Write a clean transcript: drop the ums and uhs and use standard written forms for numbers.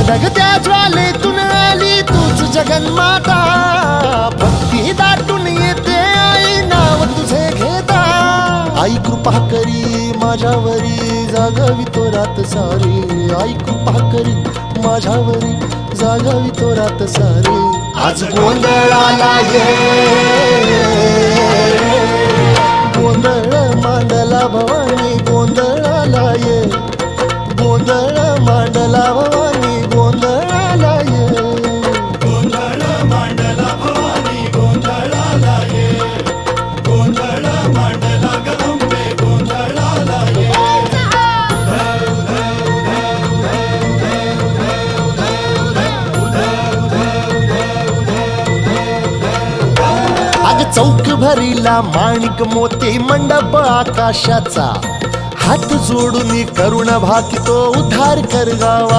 धगधगत्या ज्वालेतून आली तूच जगन्माता, भक्ती दाटून येते आई नाव तुझे घेता. आई कृपा करी माझ्यावरी जागावी तो रात सारी, आई कृपा करी माझ्यावरी जागावी तो रात सारी. आज गोंधळाला ये, गोंधळ मांडला भवानी गोंधळाला ये, गोंधळ मांडला भवानी गोंधळाला ये. गोंधळ मांडला भवानी गोंधळाला ये, गोंधळ मांडला गदंबे गोंधळाला ये. अग चौक भरीला माणिक मोती मंडप आकाशाचा, हात जोडून करुण भाकितो उद्धार कर गावा.